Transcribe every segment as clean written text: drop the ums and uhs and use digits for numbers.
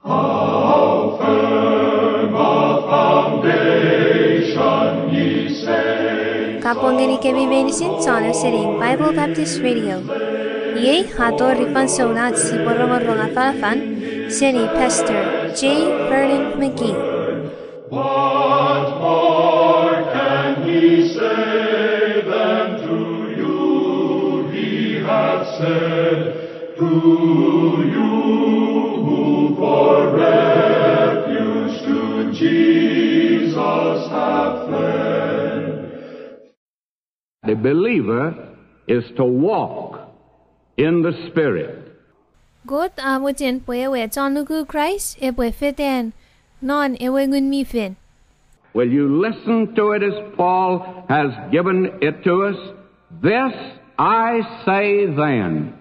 How firm a foundation ye say. Ngeni kemi meinisin chon auseling Bible Baptist Radio. Ye hato ripan sonat si rongorong afalafal seni Pastor J. Vernon McGee. What more can he say than to you he hath said, to you who for refuge to Jesus have fled. The believer is to walk in the Spirit. Kot Ngunmifel Epwe chon Christ Epwe feten non Ewe Ngunmifel. Will you listen to it as Paul has given it to us? This I say then,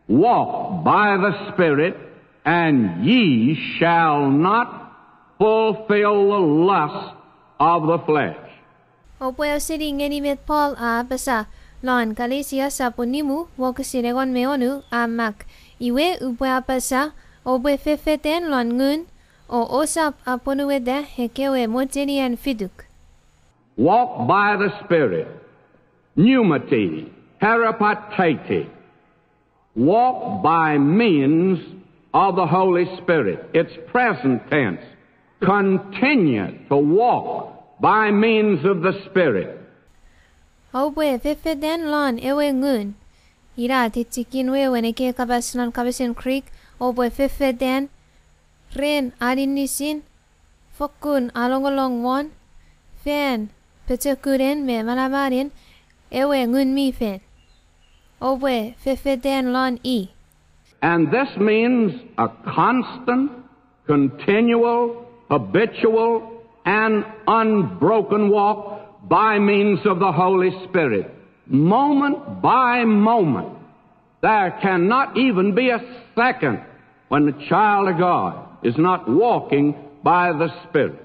walk by the Spirit, and ye shall not fulfill the lust of the flesh. Opwe auseling ngeni met Paul basa lon kalesia sa punimu wokasiregon meonu mak iwe upwe basa opwe fefeten lon ngun o osap aponuweda hekewe motenian fiduk. Walk by the Spirit. Pneumati, herapatete. Walk by means of the Holy Spirit. It's present tense. Continue to walk by means of the Spirit. Opwe fefeten lon ewe ngun. Ira titikinwe weneke Kapasen Creek opwe fefeten ren adinisin fokun alongolong won fen petekuren me malabarin ewe Ngunmifel opwe fefeten lon e. And this means a constant, continual, habitual, and unbroken walk by means of the Holy Spirit, moment by moment. There cannot even be a second when the child of God is not walking by the Spirit.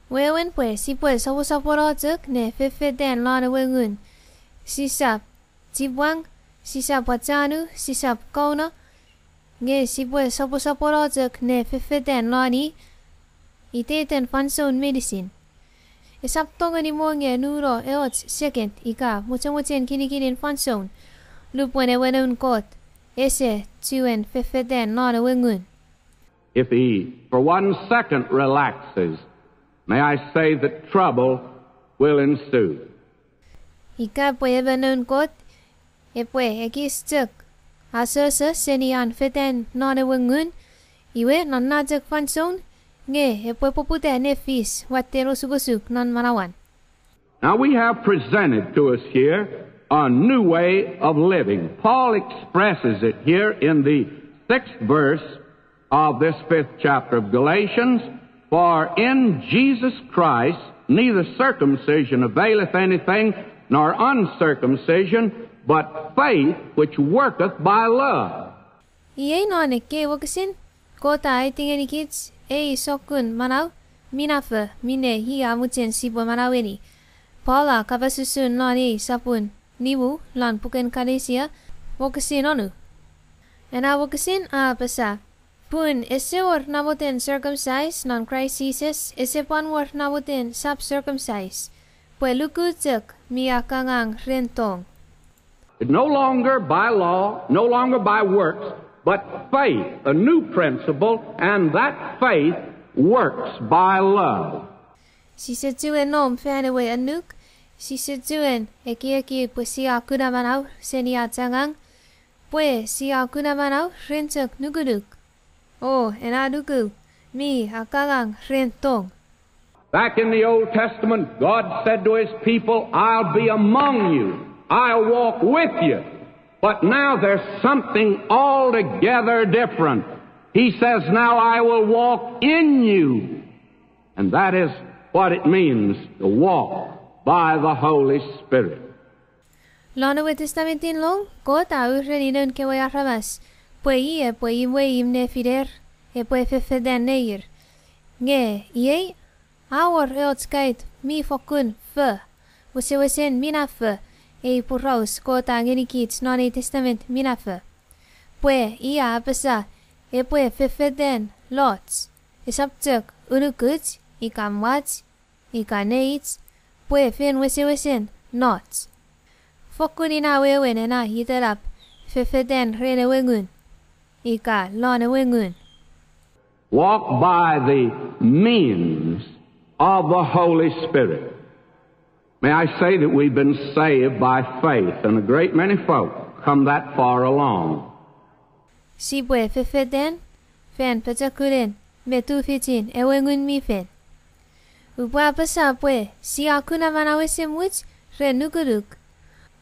Wewen si saporotuk ne fefeten lon ewe ngun. Sisap tibwang, sisap watanu, sisap kauna. Nge saporotuk ne fefeten lon iteiten fanson meinisin. Isap tonga ni mo nge nuro eot second ika muchen kinikin fanson. Lupwen ewe kot ese tuen fefeten lon ewe ngun. If he for 1 second relaxes, may I say that trouble will ensue. Ika pwe kot epwe ekistuk asose senian feten non ewe ngun iwe non najek fanson nge epwe popute nefis watero sugusuk non manawan. Now we have presented to us here a new way of living. Paul expresses it here in the 6th verse of this 5th chapter of Galatians. For in Jesus Christ neither circumcision availeth anything, nor uncircumcision, but faith which worketh by love. Iye non ke wakasin kota iteiten kich sokun manaw minafe mine hiya muchen sibo manaweni. Paula kabasusun lon sapun niwu lon puken kalesia wakasin onu. And wakasin basa pun ese or naboten circumcised non Christ Jesus ese pan war naboten sub circumcised. Pwelukutuk miakangang rentong. No longer by law, no longer by works, but faith, a new principle, and that faith works by love. Si se tuen nom fanewe anuk, si se tuen eki si akuna manaw seni atangang, pwe si akuna manaw rentuk nuguduk. Oh, enaduku mi akangang rentong. Back in the Old Testament, God said to His people, I'll be among you. I'll walk with you. But now there's something altogether different. He says, now I will walk in you. And that is what it means to walk by the Holy Spirit. Lono testamentin long, Kot Ngunmifel Epwe arramas, pwe im ne fider, epwe fefeden neir. Nge, ie, our eotskait mi fokun fe, wesen minafe, puraus Kot ngeni kich non testament minafe. Pwe ia basa Epwe fefeden lots. Isaptek unukut, ikamwat, ikaneits, pwe fin wesen not. Fokunina wewen ena hiterap fefeden rene wengun. Ika lone wengun. Walk by the means of the Holy Spirit. May I say that we've been saved by faith, and a great many folk come that far along. Si pwe fefeden, fen petakulen, metu fitin, ewengun mi fen. Upwa pasa pwe, si akuna manawesem wich, re nukuruk.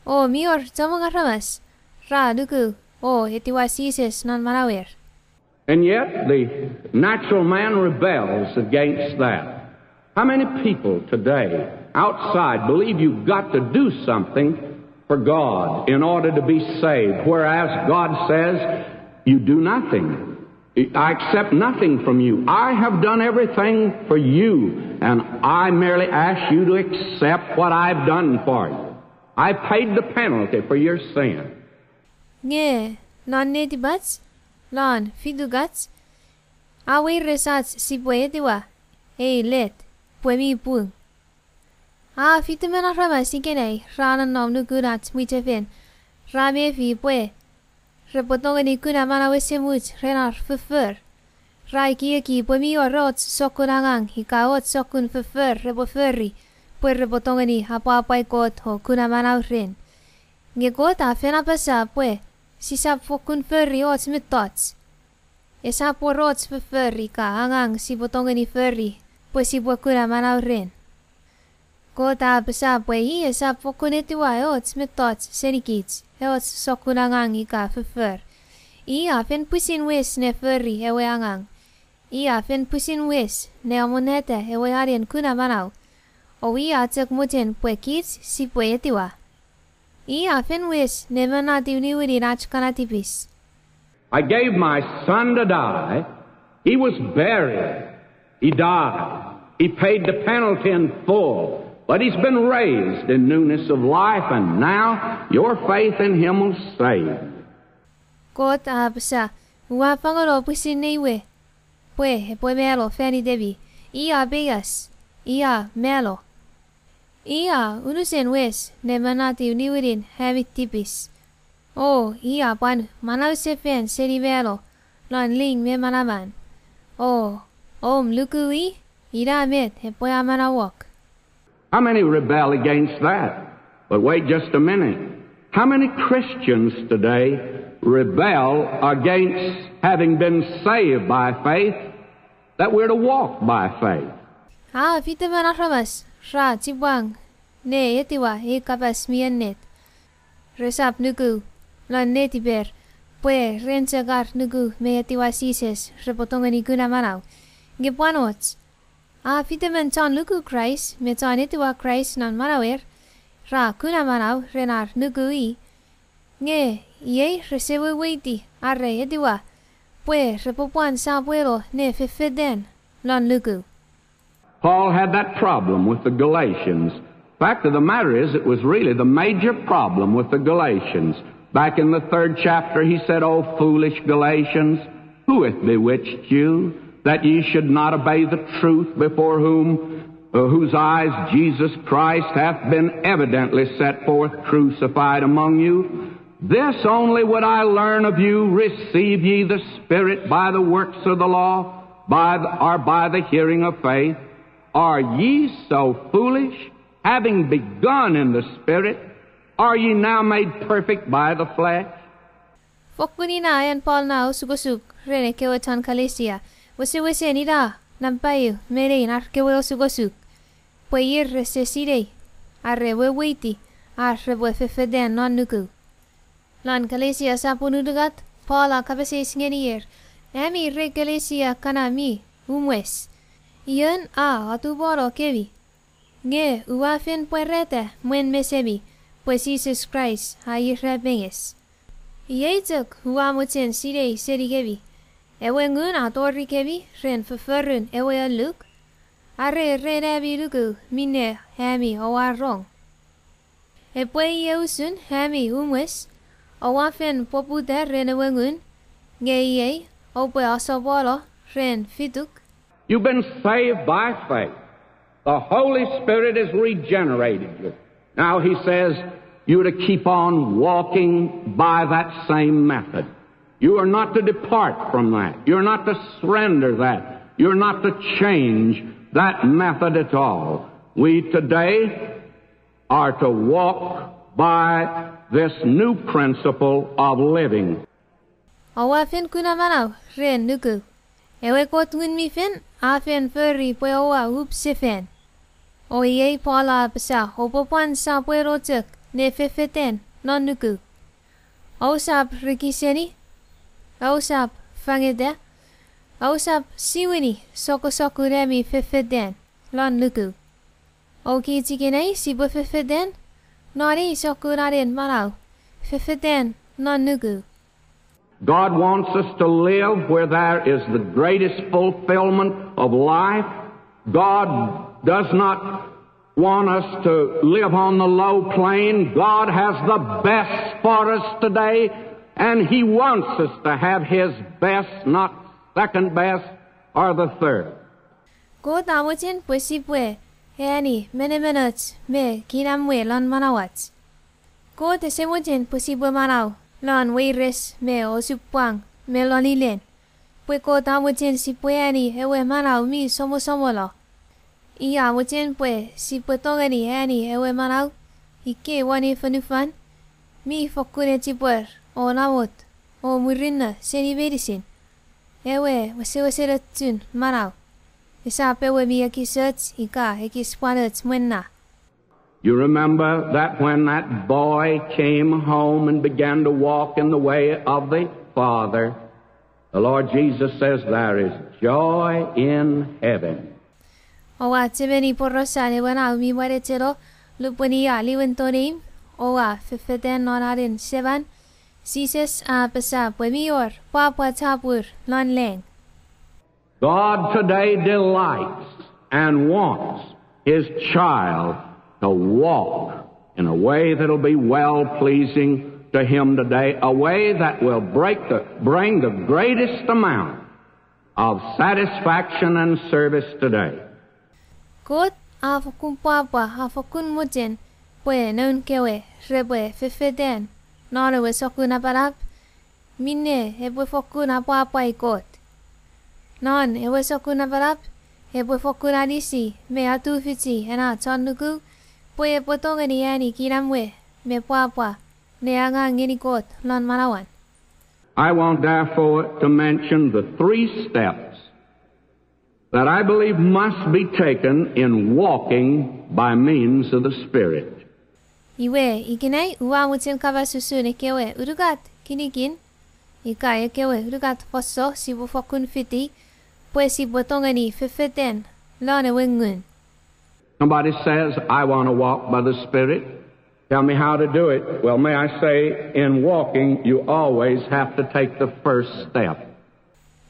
O mior tamongaramas, ra nuku, o etiwasises nan manawer. And yet the natural man rebels against that. How many people today outside believe you've got to do something for God in order to be saved, whereas God says, you do nothing. I accept nothing from you. I have done everything for you, and I merely ask you to accept what I've done for you. I paid the penalty for your sin. Nge, non netibats, lon fidugats, awe resats si poetiwa, let, poemi pung. Fitamen rama si kenei, ranan nom nukurat mitefen, rame fi poe. Repotongani kuna mana wesemuch renar fufur. Rai ki poemi orot sokun angang, hikaot sokun fufur repofurri, pue repotongani hapa kot ho kuna mana ren. Nge kot fena pasa pue, sisap fokun furri ots mitots. Esa porots fufurri ka angang si potongani furri, pue si pue kuna mana ren. Kot pasa pue esa fokun etiwa ots mitots senikits. Eots sokun angang ika fufur. Fen pusin wes ne furri ewe angang. Fen pusin wes ne amonete ewe arien kuna manau. O tek muten pue kich si pue etiwa. Fen wes ne manati uniwiri nach kanatipis. I gave my son to die. He was buried. He died. He paid the penalty in full. But he's been raised in newness of life, and now your faith in him will save. Kot pasa, pangalo pusin newe. Pue melo feni debi. Beas. Melo. Unusen wes ne manati uniwirin hamit tipis. Pan manause fen seri melo. Lon ling me manaman. Lukui. Met poya manawok. How many rebel against that? But wait just a minute. How many Christians today rebel against having been saved by faith, that we're to walk by faith? Fitaman aramas, ra tibwang, ne etiwa kapas mianet. Resap nugu, lon netiber, pue rensagar nugu me etiwa sises, repotongani guna manau. Gipwanots. Fitamen chon luku Christ, me chon etiwa Christ nan manawer, ra kuna manau renar nugui. Nge, resewe weiti, arre etiwa, pue repopuan sa puelo ne fefeden, lon luku. Paul had that problem with the Galatians. Fact of the matter is, it was really the major problem with the Galatians. Back in the 3rd chapter, he said, "O foolish Galatians, who hath bewitched you, that ye should not obey the truth, before whose eyes Jesus Christ hath been evidently set forth crucified among you? This only would I learn of you, receive ye the Spirit by the works of the law, or by the hearing of faith? Are ye so foolish? Having begun in the Spirit, are ye now made perfect by the flesh?" Fokunina ayan Paul na usugusug, rene kewetan kalesia. Wese nida, nampayo, mere narkewe usugusug. Pueyir resesirei, arre weiti, arre fefeden non nuku. Lan kalesia sapunudugat, Paul kapases ngenier. Emi re kalesia kanami, umwes. Iyan atuboro kevi. Nge uafen puerrete, muen mesebi, pues Jesus Christ, ayir benges. Ietuk uamuten sirei serigevi. Ewe ngun tori kevi, ren fefurun ewe luk. Arre renebi luku, mine hami oarong. Epwe hami umwes, oafen poputer renewengun. Nge Epwe asobolo ren fituk. You've been saved by faith. The Holy Spirit has regenerated you. Now he says you're to keep on walking by that same method. You are not to depart from that. You're not to surrender that. You're not to change that method at all. We today are to walk by this new principle of living. Awafen kunamanau ren nuku. Ewe Kot Ngunmifel afen furry pwe owa hoop sifen. O ye Pwal psa opopan sa pwe rotuk ne fefeten non nuku. Ausap rikiseni. Ausap fangede. Ausap siwini soko remi fefeten lon nuku. O ki tikenei sibo fefeten. Nori soko narin marau. Fefeten non nuku. God wants us to live where there is the greatest fulfillment of life. God does not want us to live on the low plane. God has the best for us today, and He wants us to have His best, not second best or the third. Ko tamutin pusipwe, heani menemenot me kinamwe lon manawat. Ko tesemutin pusipwe manaw. Lon weires me osupwang me lonilen. Pwe ko tamutin si pweani ewe manaw mi somo lo. Iya mutin pwe si pwetongani hani ewe manaw. Ike wani fanufan. Mi fokune tipwer o namot o murinna seni meinisin. Ewe wase tun manaw. Isa pewe mi akisot ika ekispanot mwenna. You remember that when that boy came home and began to walk in the way of the Father, the Lord Jesus says there is joy in heaven. Owa tibeni porosane wana umi waretero lupani ali wentonim owa fefeten nonarin sevan sises a pesa pwemior papa chapur lon leng. God today delights and wants His child to walk in a way that'll be well-pleasing to Him today, a way that will bring the greatest amount of satisfaction and service today. Kot afokun papa afokun mutin pwe non kewe repwe fefeten norewe sokun aparap minne epwe fokun apa ikot. Non ewe sokun aparap epwe fokun adisi me atufiti ena chon nuku. Pwe potongani yani kinamwe me papa ne angang ngeni kot lon manawan. I want therefore to mention the 3 steps that I believe must be taken in walking by means of the Spirit. Iwe ikinai uwamutin kavasusu ne kewe urugat kinikin. Ika kewe urugat fosso sibu fokun fiti pwe si potongani fefeten lon ewengun. Somebody says, I want to walk by the Spirit. Tell me how to do it. Well, may I say, in walking, you always have to take the first step.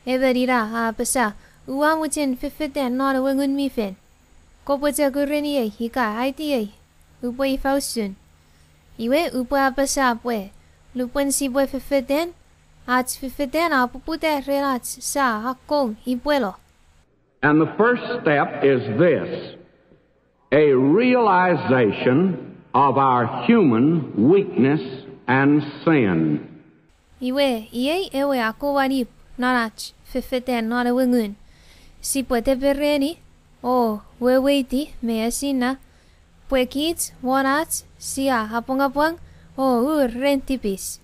Everira ha pesa uwamutin fefeten non wengun mifen. Kopota gureni hika aiti upoi fausun. Iwe upa pesa pwe lupon si pwe fefeten at fefeten apupute renat sa hakong ipuelo. And the first step is this: a realization of our human weakness and sin. Iwe ewe akowanip nanach fefeten nona wengun. Si pwete pereni o weweiti measina pwekit wanat siya hapongapwang o rentipis.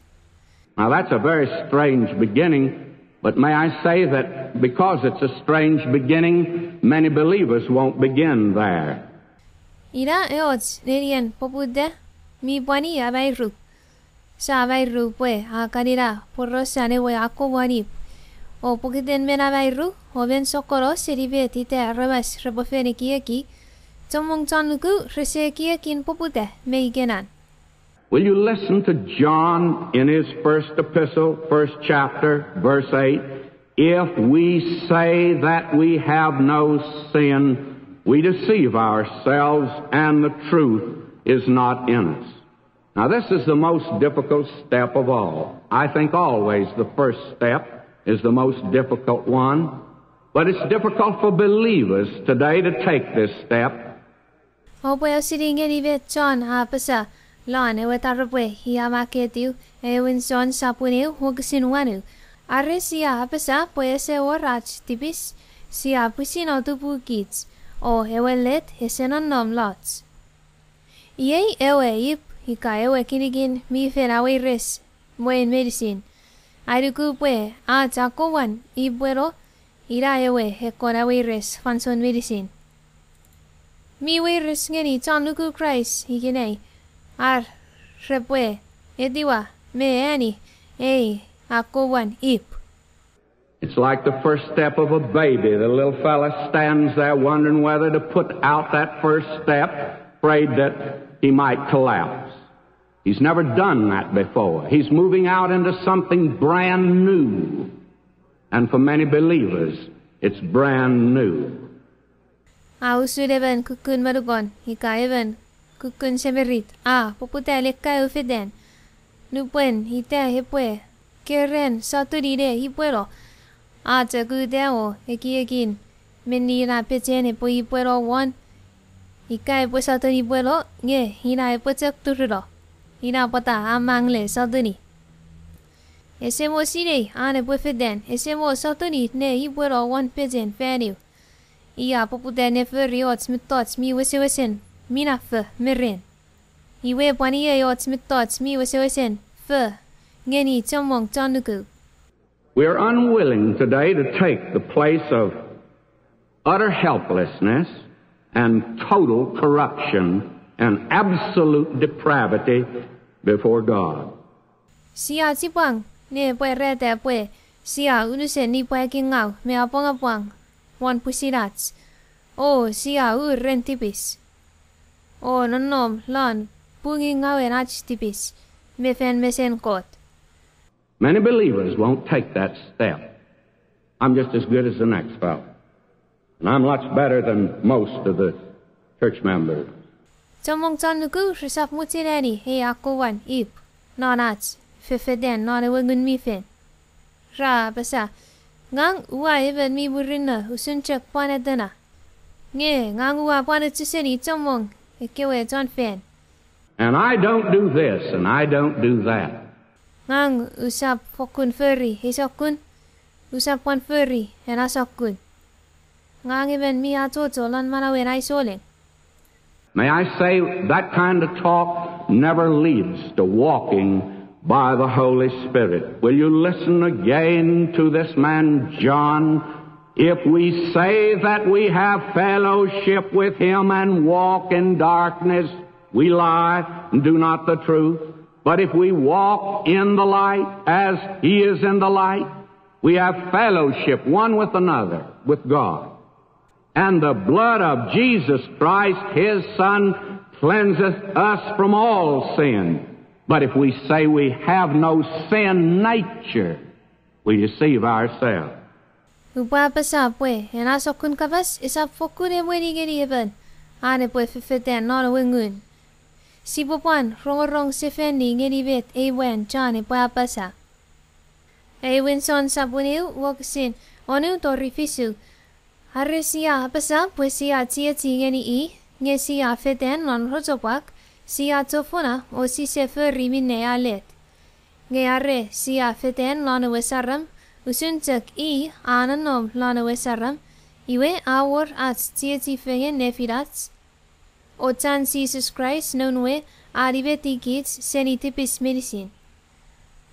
Now that's a very strange beginning, but may I say that because it's a strange beginning, many believers won't begin there. Ira eots nerien popude mi bani abairu. Sa abairu pwe akanira porosane we akowanip. O pukiten men abairu o ben sokoro seribe tite arrebas rebofene kieki. Tomong chanuku rese kiekin popude meigenan. Will you listen to John in his first epistle, first chapter, verse 8? If we say that we have no sin, we deceive ourselves and the truth is not in us. Now this is the most difficult step of all. I think always the first step is the most difficult one, but it's difficult for believers today to take this step. Opo siri ngeni ve chon apasa lan ewe tarapwe hiamaketiu ewin chon sapuniu hugasinwanu. Arre siya apasa puese orach tipis siya pusino tupu kich o ewe let hesenon nom lots. Iei ewe ip hika ewe kinigin mi fenawe res mwen meinisin. Airuku pue a chakowan ibuero ira ewe hekona we res fanson meinisin. Mi we res ngeni chon nuku Christ higinei ar repwe ediwa me ani akowan ip. It's like the first step of a baby. The little fella stands there wondering whether to put out that first step, afraid that he might collapse. He's never done that before. He's moving out into something brand new. And for many believers, it's brand new. Ausuleven kukun marugon, hikaeven kukun semerit. Poputele kaufeden. Nupuen hite hipwe. Keren saturide hipuero. Chagudeo ekiegin. Menina pechen hipo hipuero one. Hikae pues saturi puero, nge, hina epwechak tururo. Hina pata amangle saturi. Ese mo sire, ane pwefeden, ese mo saturi ne hipuero one pechen feriu. Ia popude ne ferriots mitots mi wesewesen, mina fe, merin. Iwe pwanie yots mitots mi wesewesen, fe, ngeni chomong chonuku. We are unwilling today to take the place of utter helplessness and total corruption and absolute depravity before God. Siya chipang ne pwe rete pwe siya unuse ni pwe kingau me apong wan pusirats siya rentipis nonom lan pungi ngau enach tipis me fen mesen kot. Many believers won't take that step. I'm just as good as the next fellow. And I'm much better than most of the church members. Chomong chonuku risap mutireni akowan ip nonats fefeden non Kot Ngunmifel. Ra basa ngang ua even mi burina usunchak panedana. Nge ngang ua panetseni chomong ekewe John fen. And I don't do this and I don't do that. Ngang usap fokun furry hisokun usap pan furry and asokun. Ngang even mi atoto lan manawen auseling. May I say that kind of talk never leads to walking by the Holy Spirit. Will you listen again to this man John? If we say that we have fellowship with him and walk in darkness, we lie and do not the truth. But if we walk in the light as he is in the light, we have fellowship one with another, with God. And the blood of Jesus Christ, his Son, cleanseth us from all sin. But if we say we have no sin nature, we deceive ourselves. Upapasa pwe, enasokun kabas, isap fokune mweni geni eben. Ane pwe fefeten non wengun. Sipopan, rongorong sefendi ngeni vet ewen chane pwapasa. Ewen son sapuniu, wakasin, onu tori fisu. Arre siya apasa pwe siya tia ngeni nge siya feten non rojopak, siya tofuna o si sefer rimine alet. Nge arre siya feten non wesaram, usunchak ananom non wesaram, iwe awor at tia fengen nefirats. O chan Jesus Christ nonwe aribeti kich senitipis meinisin.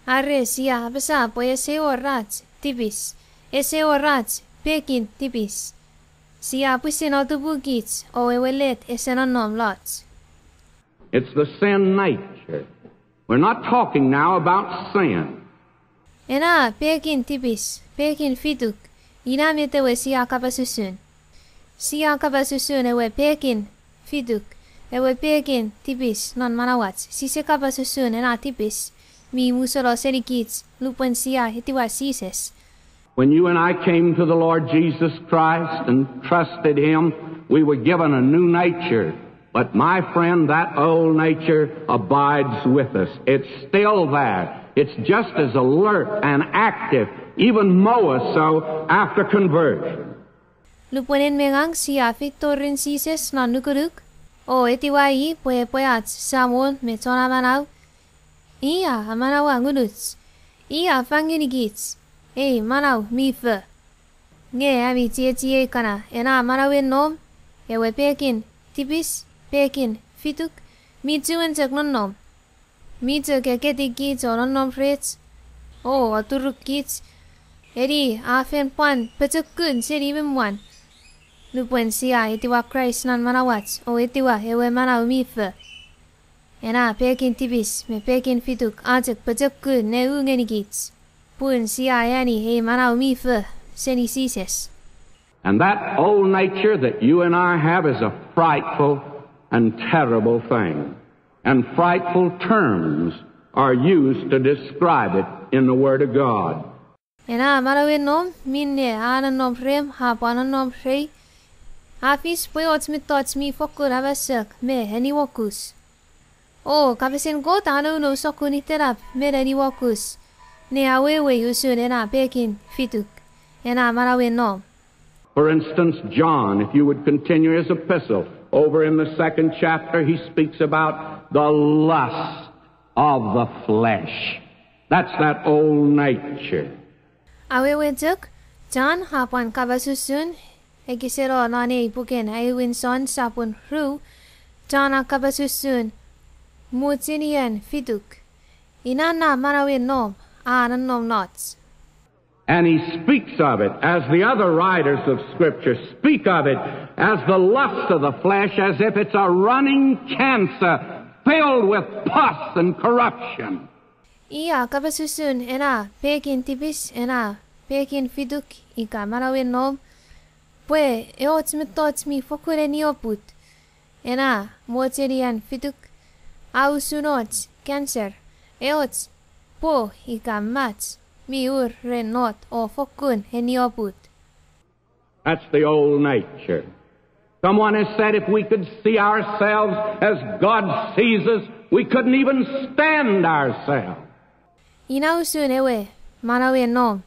Arre siya apasa pwe ese orach tipis, ese orach pekin tipis. Siya pusin autobu kich o ewelet esenonom lots. It's the sin nature. We're not talking now about sin. Ena pekin tipis, pekin fituk, inametewe siya kapasusun. Siya kapasusun ewe pekin fituk, ewe pekin tipis non manawats. Sise kapasusun ena tipis, mi musolo serikits, lupen siya hitiwa sises. When you and I came to the Lord Jesus Christ and trusted him, we were given a new nature. But my friend, that old nature abides with us. It's still there. It's just as alert and active even more so after conversion. Lupunin mengang siya Victorin sises na nukuruk. O etiwai pwe samon me chona manaw. Iya manawa ngunuts. Iya fanginigits. Manaw mife. Nge ami tie kana ena manawin nom. Ewe pekin tipis pekin fituk. Mitsuin cek nom. Mitsu keketi kits o nom frets. O aturuk kits. Eri afen pan petukun seri bimwan. Lupuen siya itiwa Christ nan manawats o itiwa ewe manaw mife. Ena pekin tipis me pekin fituk ancek petukun ne ngeni kits. Puen siya yani manaw mife seni sises. And that old nature that you and I have is a frightful and terrible thing. And frightful terms are used to describe it in the Word of God. Ena manawin nom minne anan nom frem hapanan nom frey. Afis poyots mi tots mi fokur avasek me heni wokus. O Kapasen Kot anu no sokuni terap me heni wokus. Ne awewe yusun ena pekin fituk. Ena manawin nom. For instance, John, if you would continue his epistle, over in the 2nd chapter, he speaks about the lust of the flesh. That's that old nature. Awewe tuk, John hapan kabasusun, ekisero nane ipuken ayuin son sapun ru, John kabasusun, mutinian fituk. Inana manawin nom, anan nom nots. And he speaks of it, as the other writers of Scripture speak of it, as the lust of the flesh, as if it's a running cancer filled with pus and corruption. Iya kabasusun ena pekin tipis ena pekin fiduk ika manawin nom. Pwe eots mitots mi fokure nioput. Ena moterian fiduk. Ausunots cancer. Eots po ika mats. Miur renot o fokun henioput. That's the old nature. Someone has said if we could see ourselves as God sees us, we couldn't even stand ourselves. Inausun ewe manawin nom.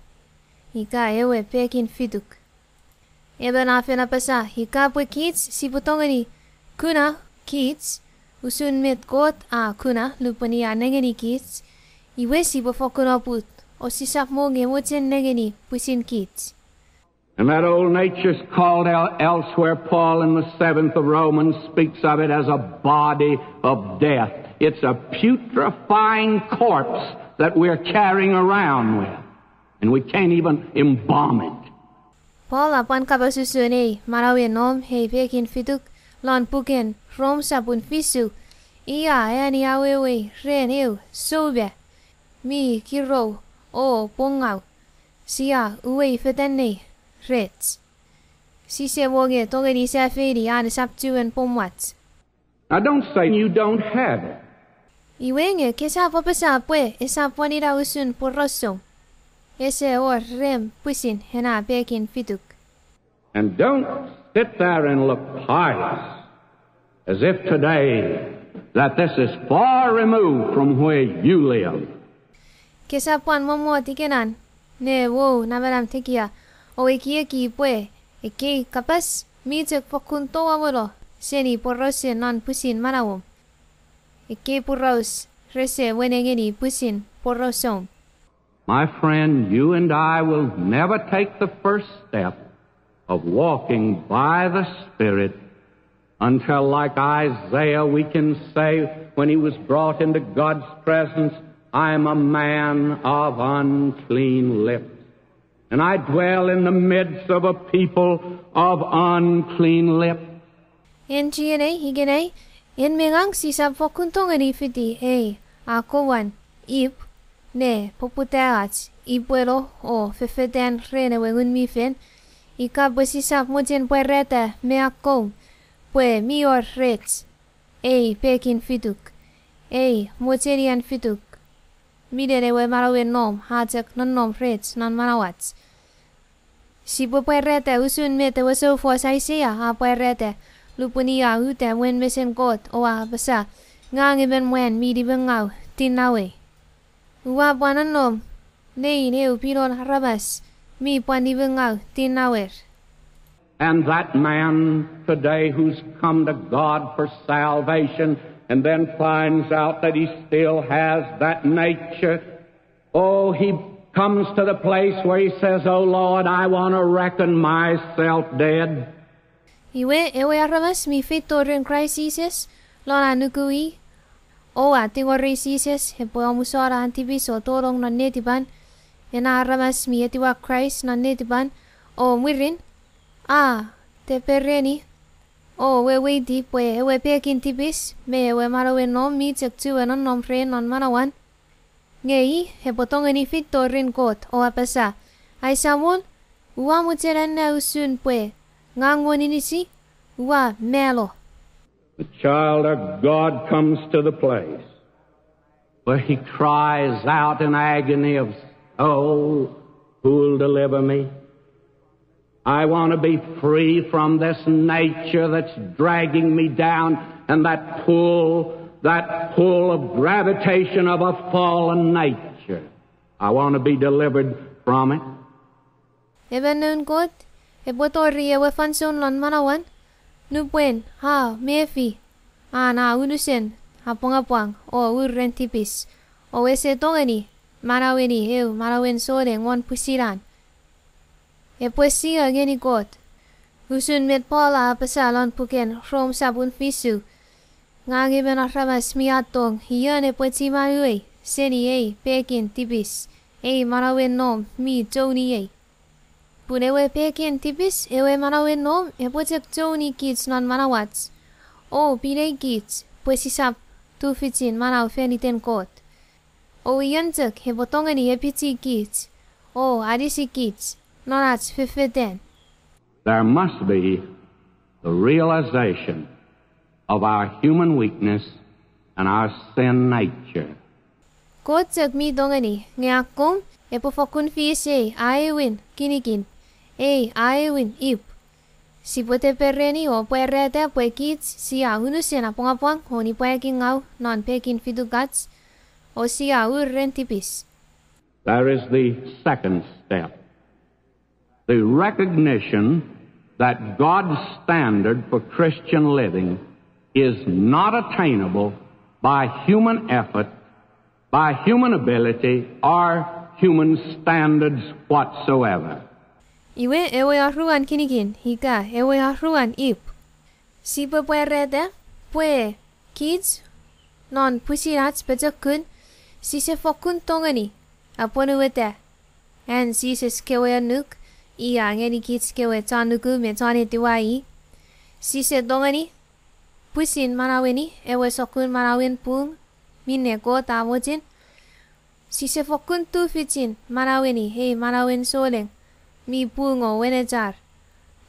Ika ewe pekin fiduk. Eba nafena pasa hika pwe kits siputongani kuna kits usun mit kot kuna lupani anengani kits iwe sipo fokunoput. O sisap mo ngemotin negeni pusin kits. And that old nature's called elsewhere. Paul in the 7th of Romans speaks of it as a body of death. It's a putrefying corpse that we're carrying around with. And we can't even embalm it. Paul apan kabasusun marawin nom pekin fituk lon puken rom sapun fisu. Iya yani awewe ren sobe. Mi kiro o pongaw. Siya uwe fetenne rets. Si se woge togeri sa feri an saptuen pomwats. Now don't say you don't have it. Iwenge kesa papasa pwe esa ponira usun porroso. Ese or rem pusin hena pekin fituk. And don't sit there and look pious as if today that this is far removed from where you live. Kesapuan momo tikenan ne wo nabaram tekia o ekie ki pwe eke kapas mitek fokunto amoro seni porrose non pusin manawom eke porros rese wenengeni pusin porrosom. My friend, you and I will never take the first step of walking by the Spirit until, like Isaiah, we can say when he was brought into God's presence, I'm a man of unclean lips, and I dwell in the midst of a people of unclean lips. En chiene higene en mengang sisap fokuntongani fiti akowan ip ne poputeats ipuero o fefeten rene wengun mifen ika besisap mojen puereta me akong pue mior rets pekin fituk mojerian fituk midene we marawin nom hatek non nom rets non manawats si puereta usun mete waso fo saisia ha puereta lupunia ute wen mesen kot o basa ngang ben wen midi bengau tinawe uwa buanan nom Nei neu pilon ramas, mi panivengau tinawer. And that man today who's come to God for salvation and then finds out that he still has that nature, oh, he comes to the place where he says, oh Lord, I want to reckon myself dead. Iwe ewe aramas mi fitoren Christ Jesus, lona nukui. O ating ori Jesus, hepo amusora antibis o torong na netiban, ena aramas mi etiwa Christ na netiban, o mwirin, te pereni, o we di pwe ewe pekin tibis, me ewe marawe nom mi tsektu enon nom pre non manawan. Ngei, hepo tongeni fitoren kot, o apasa, ay samon, uwa muteren na usun pwe, ngangoninisi, uwa melo. The child of God comes to the place where he cries out in agony of, oh, who'll deliver me? I want to be free from this nature that's dragging me down and that pull of gravitation of a fallen nature. I want to be delivered from it. Even nun God, tori ewe fanson lon manawan, nupwen, mefi, na unusen, hapong-apong, o urren tipis, o ese tongani, maraweni, marawen soleng, wan pusiran. Pues siya ngeni God, usun met Pwal pasalon puken, rom sabun fisu, ngangiben aramas miatong, hiyan pues si manuwe, seni pekin tipis, marawen nom, mi joni Punewe pekin tipis, ewe manawen nom, pues joni kich non manawats. O pinay kich, pues isap, tufitin manaw feniten kot. O iyantek, hebotongani epiti kich, o adisi kich, nonats fifiten. There must be the realization of our human weakness and our sin nature. Kotek mi dongani, ngakum, epofokun fiese, aewin, kinikin, aewin, ip. Si pote pereni o puerete puekits, si unusen apong-apong, o ni pueking au, non pekin fidugats, o si urrentipis. There is the second step. The recognition that God's standard for Christian living is not attainable by human effort, by human ability, or human standards whatsoever. Iwe ewe arruan kinikin, hika ewe arruan ip. Si puerete, kids, non pusirats pejakun, si se fokun tongani, aponuwete, and si se skewe nuk, ngeni kits kewe tanuku me tane tiwai. Si se dongani, pusin manaweni, ewe sokun manawin pung, minne ko tamojin. Si se fokun tufitin, manaweni, manawin soleng, mi pung o wenejar,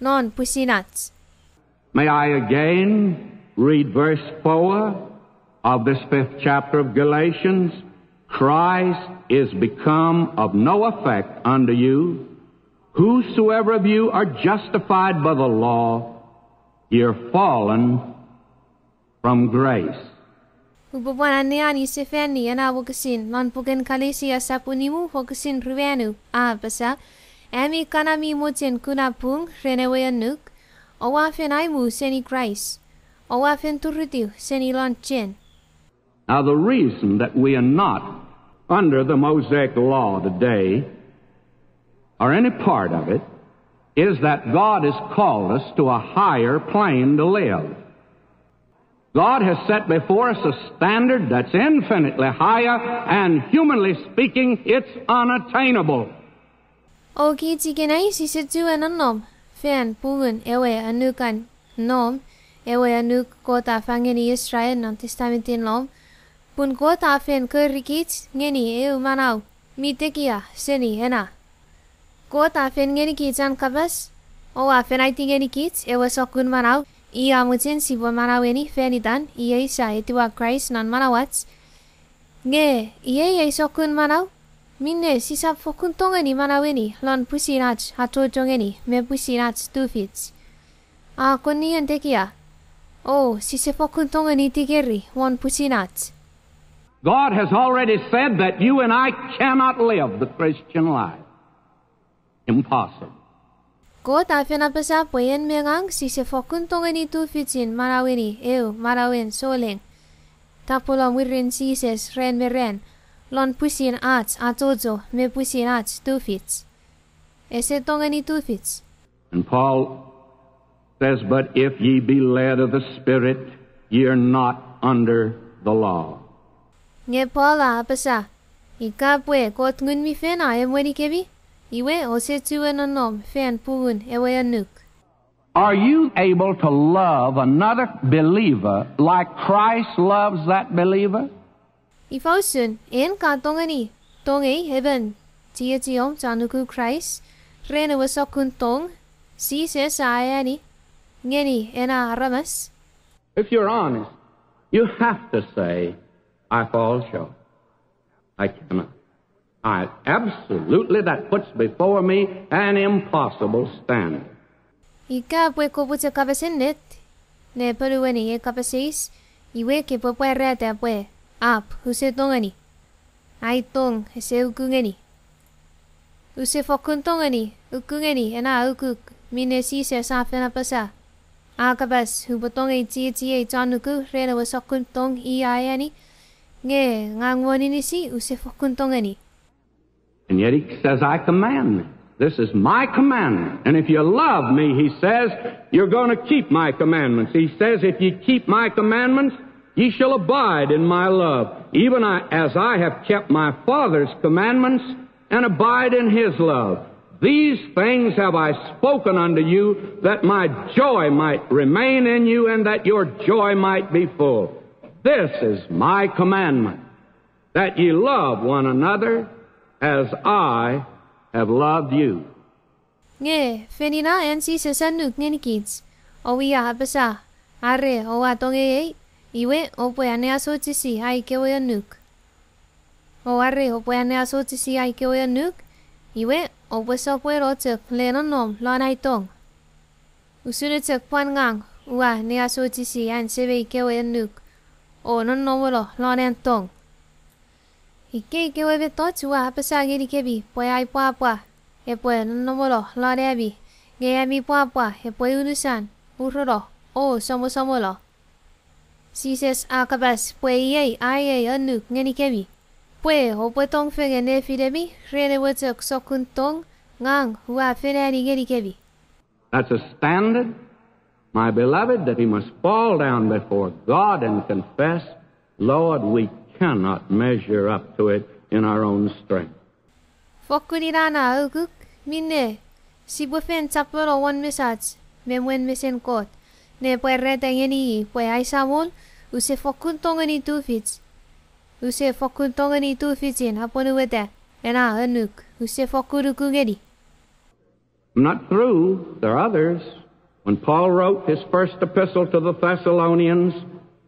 non pusinats. May I again read verse 4 of this 5th chapter of Galatians? Christ is become of no effect unto you. Whosoever of you are justified by the law, you're fallen from grace. Upupuan ani sefeni anawokasin non puken kalisia sapunimu hokasin ruenu pasa ami kanami moten kunapung reneweanuk owafen aimu seni Christ owafen turutiu seni lonchen. Now the reason that we are not under the Mosaic law today, or any part of it, is that God has called us to a higher plane to live. God has set before us a standard that's infinitely higher, and humanly speaking, it's unattainable. O kitikinay si setu anom, fen pungun ewe anukan nom, ewe anuk kota fangeni Israel non testamentin lom, pun kota fen kerikit ngeni manaw, mitekia seni ena. Kota fen ngeni kitan kabas, o afen aiting ngeni kit, ewe sokun manaw, amutin si bo manaweni fenitan, isa etiwa Christ non manawats. Nge, sokun manaw, minne sisap fokun tongeni manaweni, lon pusinats hato tongeni, me pusinats tufits. Konian tekia, o sise fokun tongeni tigeri, won pusinats. God has already said that you and I cannot live the Christian life. Impossible. Kot afalafal puyen mengang si se fokun tongeni tu fitin marawini marawin auseling. Tapolom wirin si ses ren meren. Lon pusin ats atozo me pusin ats tu fits. Ese tongeni tu fits. And Paul says, but if ye be led of the Spirit, ye are not under the law. Nge Paul apasa. Ikapwe Kot Ngunmifel Epwe kemi. Iwe ose tuwe nonom fen puun ewe anuk. Are you able to love another believer like Christ loves that believer? Ifausun en ka tongani tongei heaven tiom chanuku Christ rene wasokun tong si se sayani ngeni ena ramas. If you're honest, you have to say, I fall short. I cannot. That puts before me an impossible standard. Ika pwe kopute kapasen net ne peruweni e kapaseis iwe ke pwe rete pwe ap huse tongani. Ai tong hese ukungeni. Use fokun tongani ukungeni ena ukuk mine si se sa fena pasa. Akabas hubotonge tie januku rena wasokun tong iayani nge ngangwoni nisi use fokun tongani. And yet he says, I command thee. This is my commandment. And if you love me, he says, you're going to keep my commandments. He says, if ye keep my commandments, ye shall abide in my love, even as I have kept my Father's commandments and abide in his love. These things have I spoken unto you, that my joy might remain in you, and that your joy might be full. This is my commandment, that ye love one another as I have loved you. Nge, fenina en si sesanuk ngeni kids. Owi apasa, are owa tonge iwe opwe ane asotisi ai kewe anuk. O are opwe ane asotisi ai kewe anuk, iwe opwe sopwe rotek lenonom lanai tong. Usunetek pangang uwa ne asotisi an seve kewe anuk. O nonomolo lanen tong. Ike kewe betot uwa apasa ngeni kebi pwe ai pwa. Epwe nonomolo lanebi. Ngeyami pwa epwe unusan. Uroro o somolo. Sises akabas pwe ye ai anuk ngeni kebi. Pwe opwe tong fege ne fidebi rene wetek sokun tong ngang uwa fenani ngeni kebi. That's a standard, my beloved, that he must fall down before God and confess, Lord, we cannot measure up to it in our own strength. Fokunirana uguk minne sibufen chapur one message memwen mesen kot ne puerre tengeni pue aisamol use fokun tongani two fits use fokun tongani 2 fits in haponu wete ena anuk use fokuru kungedi. I'm not through. There are others. When Paul wrote his first epistle to the Thessalonians,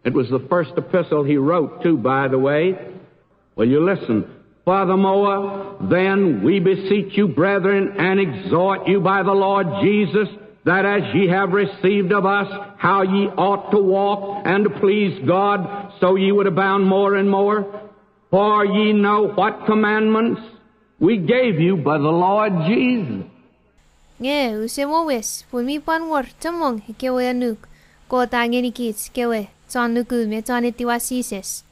it was the first epistle he wrote, too, by the way. Will you listen? Furthermore, then we beseech you, brethren, and exhort you by the Lord Jesus, that as ye have received of us how ye ought to walk and to please God, so ye would abound more and more. For ye know what commandments we gave you by the Lord Jesus. Nge usemo wes pulmi panwar tamong kewe anuk ko tangeni kits kewe chon nuku me chon itiwa sises.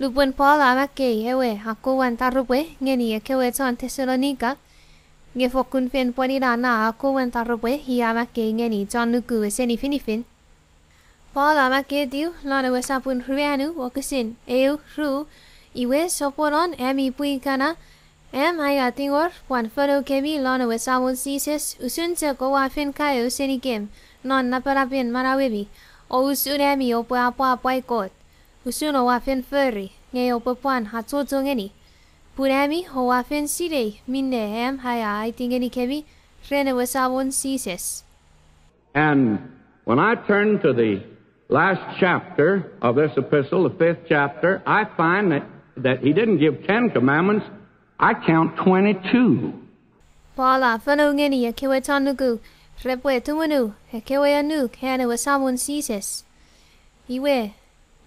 Lupon Paul amake hewe ako wan tarupwe ngeni kewe chon Thessalonica nge fokun fen ponira na ako wan tarupwe hi amake ngeni chon nuku eseni finifin. Paul amake diu lana wesapun ruanu wakasin ru iwe soporon emi puikana em ai atingor wan fero kemi lana wesawon sises usunse ko wa fen kayo senikem non naparapin marawebi o usuremi o apa kot usuno wa fen furry nge o puan hatsoto ngeni puremi ho wa fen sire minne em haya itingeni kemi rene wesawon sises. And when I turn to the last chapter of this epistle, the 5th chapter, I find that he didn't give 10 commandments. I count 22. Paula fano ngeni kewe tanuku repwe tumunu kewe anuk hane wasamun sises. Iwe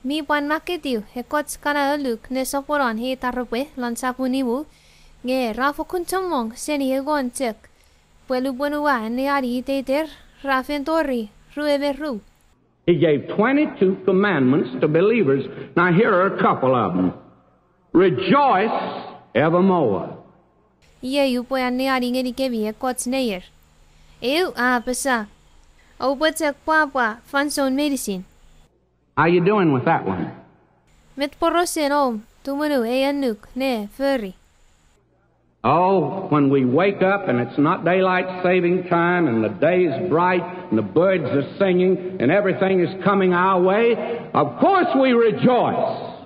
Mi pan maketiu he kot kana luk ne soporon he tarope lan sapuniwu nge rafo kuntomong seni he gontek pwelu bonua ne ari iteiter rafen tori ruebe ru. He gave 22 commandments to believers. Now here are a couple of them. Rejoice evermore. Ye yu po ne ari ngeni kemi he kot neyer. Eu a pesa. O betek papa fanson meinisin. How you doing with that one? Met porosen om tumunu e anuk ne furry. Oh, when we wake up and it's not daylight saving time and the day is bright and the birds are singing and everything is coming our way, of course we rejoice.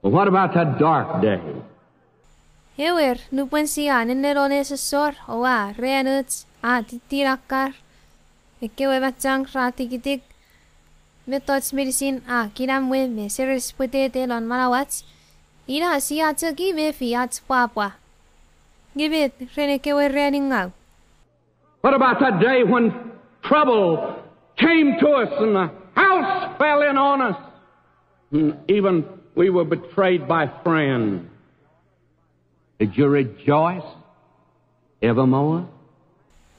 But what about that dark day? Hewer nupensia nenerone sesor oa reanuts a titirakar. Ekewe batang ratikitik. Metods meinisin a kinamwe me seres potete lon manawats. Ina siya tsaki me fiat papa. Give it renekewe reningau. What about that day when trouble came to us and the house fell in on us? And even we were betrayed by friends. Did you rejoice evermore?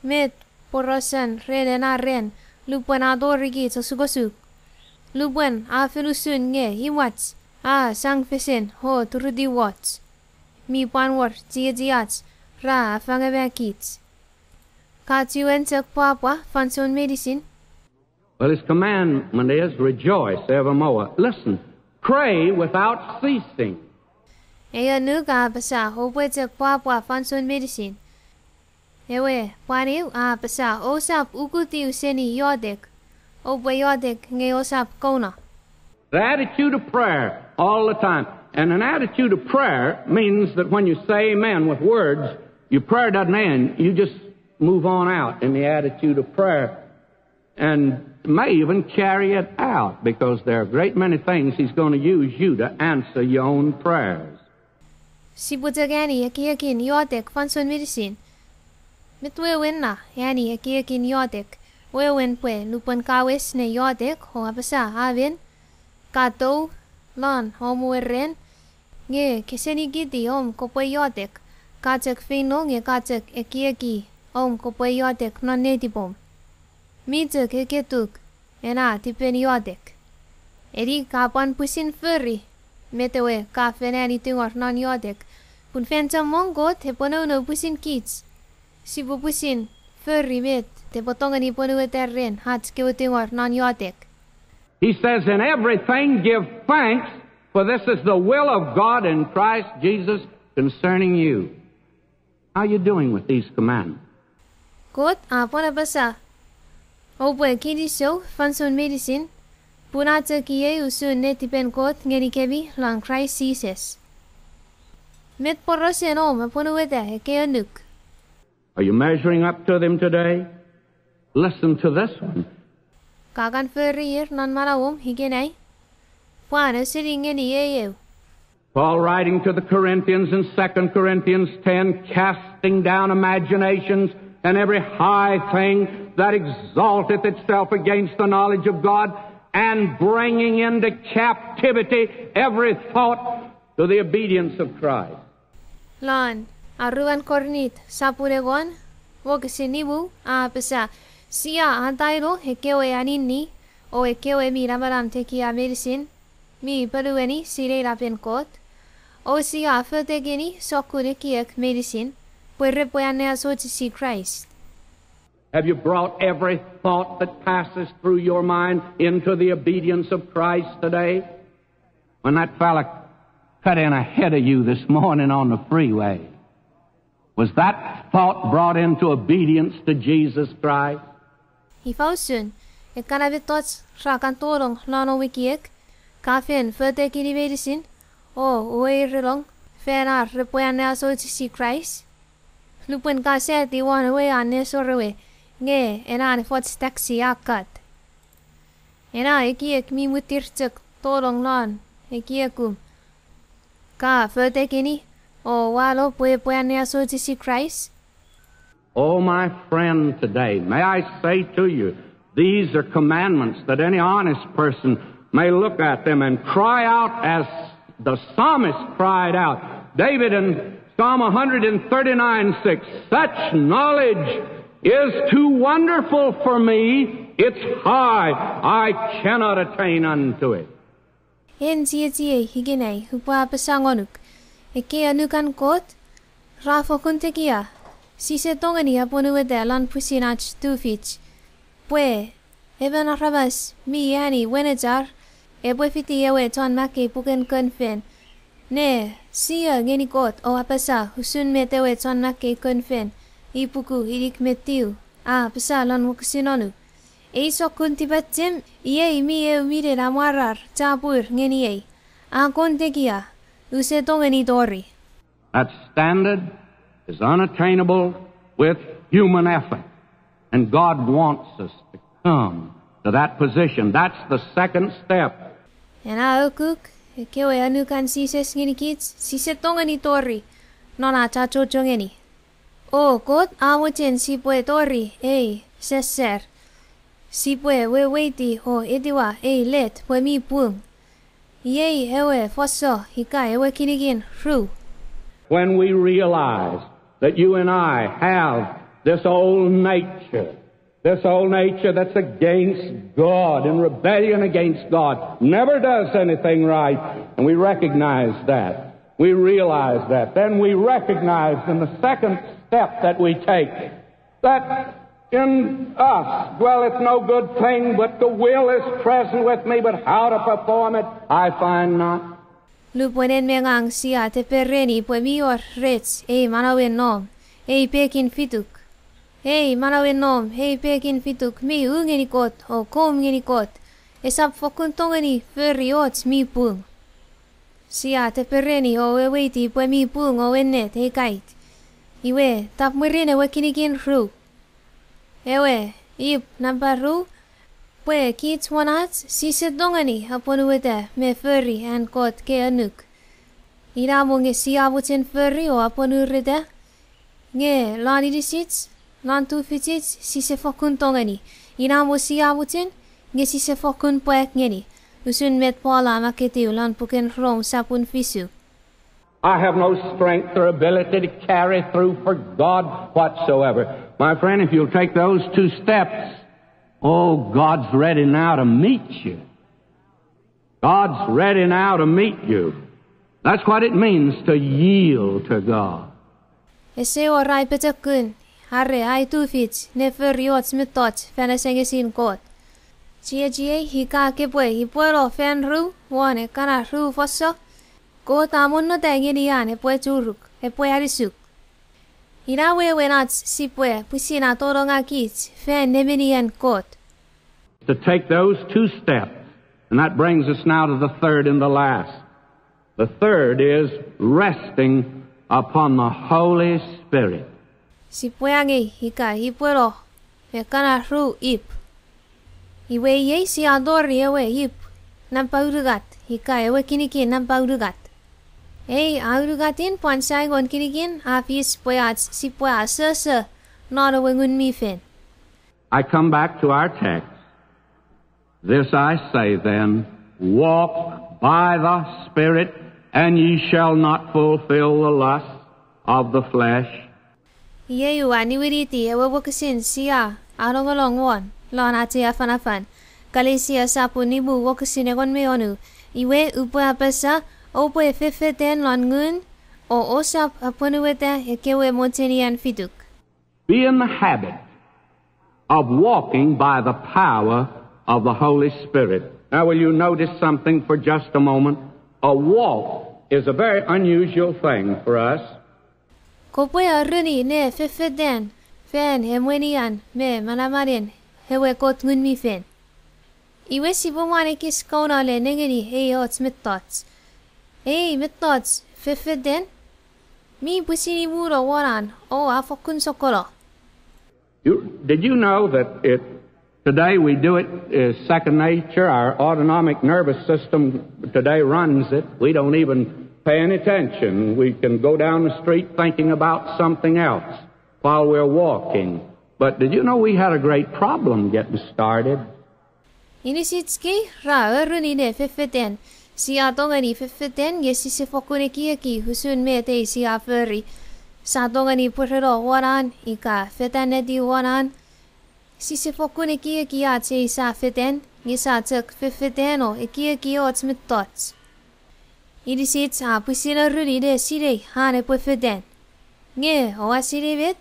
Met porosan renena ren lupan adorigi to sugosuk. Lupan a felusun nge hiwats a sang fesen ho turudi wats. Mi panwar jiats ra fangabakits. Katuen tek papa fanson meinisin. Well, his commandment is rejoice evermore. Listen, pray without ceasing. Eya nuka pasa ho tek papa fanson meinisin. Ewe paniu a pasa osap ukutiu seni yodek. Ope yodek nge osap kona. The attitude of prayer all the time. And an attitude of prayer means that when you say amen with words, your prayer doesn't end. You just move on out in the attitude of prayer and may even carry it out because there are a great many things He's going to use you to answer your own prayers. Si butagani yakin yodek fanson meinisin. Mitwewin na yani yakin yodek. Wewen pwe lupan kawes ne yodek ho apasa avin. Kato lan homueren nge keseni gidi om kopoy yodek katek fino nge katek ekieki om kopoy yodek non netipom mitek eketuk ena tipen yodek eri kapan pusin furry metewe ka fenani tingor non yodek pun fenta mongo te pono no pusin kich si pusin furry met te potongani ponu eterren hat ke tingor non yodek. He says, in everything give thanks, for this is the will of God in Christ Jesus concerning you. How are you doing with these commandments? Kot apona basa. Ope kilisou fanson meinisin. Punata kiye usun letipen kot ngeni kemi lang Christ Jesus. Met porosen om aponueta eke anuk. Are you measuring up to them today? Listen to this one. Kakan ferir non malawom higenay. Puana sitting in the Paul writing to the Corinthians in 2 Corinthians 10, casting down imaginations and every high thing that exalteth itself against the knowledge of God, and bringing into captivity every thought to the obedience of Christ. Lan, aruan kornit, sapuregon, wokasinibu, pesa. Siya antairo hekewe anini o hekewe miramaram tekia meinisin mi parueni sire rapen kot o siya fetegeni sokure kiek meinisin puere puane aso to see Christ. Have you brought every thought that passes through your mind into the obedience of Christ today? When that fella cut in ahead of you this morning on the freeway, was that thought brought into obedience to Jesus Christ? Hifausun, ekanabitots rakantorong lano wikiek, kafen fetekini meinisin, o ueirelong, fenar repuane aso to see Christ. Lupen kaseti wan away anesorewe, nge enan fots taxi akat. Ena ekiek mi mutirtsek torong lan, ekiekum. Ka fetekini, o walo puane aso to see Christ. Oh, my friend, today, may I say to you, these are commandments that any honest person may look at them and cry out as the psalmist cried out. David in Psalm 139:6, such knowledge is too wonderful for me. It's high. I cannot attain unto it. En tie higinei hupua pesangonuk. Eke anukan kot, rafo kuntekia. Sise tongani aponuete lan pusinach tufich. Pwe, even arabas, mi yani wenejar, epwe fiti ewe chon make puken konfen. Ne, siya ngeni kot o apasa husun metewe chon make konfen. Ipuku idik metiu, pesa lan wukusinonu. Eiso kuntibatim, iye mi mire ramuarar, chapur ngeni kontekia, use tongani tori. That standard is unattainable with human effort. And God wants us to come to that position. That's the second step. And aukuk, kewe anukan sises ngeni kich, sise tongani tori, nona chacho chongeni. O kot amuchen sipwe tori, seser. Sipwe weiti o ediwa, let, pwe mi pung. Ye ewe fosso, hika ewe kinigin, ru. When we realize that you and I have this old nature that's against God, in rebellion against God, never does anything right, and we recognize that. We realize that. Then we recognize in the second step that we take that in us dwelleth no good thing, but the will is present with me, but how to perform it I find not. Luponen mengang siya te perreni pwe mior rets, manawin nom, pekin fituk. Manawin nom, pekin fituk, mi ungeni kot, o kom ngeni kot. Esap fokuntongeni ferri ots mi pung. Siya te perreni o weiti pwe mi pung o wennet, kait. Iwe, tap mwirine we kinigin ru. Ewe, ip namparu, pwe kich wanats, sisedongani aponuete me ferri and kot ke anuk. Inamo nge siabutin ferri o aponurite. Nge lanidisits, lantufitits, sisefokuntongani. Inamo siabutin, nge sisefokun pwek ngeni. Usun met Pwal maketiu lan puken rong sapun fisu. I have no strength or ability to carry through for God whatsoever. My friend, if you'll take those two steps, God's ready now to meet you. God's ready now to meet you. That's what it means to yield to God. Ese orai petakun, harre ai tufits, nefer yots mitot, fenesengesin kot. Chie hika kepwe, hipuero fen ru, wane kana ru fosso, kot amun no tengenian, epwe churuk, epwe harisuk. Inawe wenats sipwe, pusina toronga kich, fen nemenian kot. To take those two steps, and that brings us now to the third and the last. The third is resting upon the Holy Spirit. Sipweangi hika hipuero, kana ru ip. Iwe ye si adori ewe ip, nampaurugat, hika ewe kinikin nampaurugat. Aurugatin pansaigon kinikin, afis poyats sipwa sasa, not a Ngunmifel. I come back to our text. This I say then, walk by the Spirit, and ye shall not fulfill the lust of the flesh. Ye aniwiriti ewe wokasin siya, arongolong won, lonati afalafal. Kalisia sapu nibu wokasin egon meonu, iwe upwa pesa, opwe fefeten longun, o osap aponuete ekewe motenian fituk. Be in the habit of walking by the power of the Holy Spirit. Now, will you notice something for just a moment? A walk is a very unusual thing for us. Kopwe aruni ne fefeten, fen hemwenian, me manamarin, hewe Kot Ngunmifel. Iwe sibumane kis kaunale nengeni ots mittots. Mittots, fefeten? Mi pusini muro waran, afokun sokolo. Did you know that today we do it as second nature? Our autonomic nervous system today runs it. We don't even pay any attention. We can go down the street thinking about something else while we're walking. But did you know we had a great problem getting started? Inisitski ra runine fefeten. Sia tongani fefeten ye sisi fokune kieki husun me te sia furry. Sa tongani purero waran ika fetanedi waran. Sisi fokune kieki ya te sa feten. Gisa tuk fefeteno kieki ots mittots. Inisit pusina runine sire hane pefeten. Nge oa sire vet.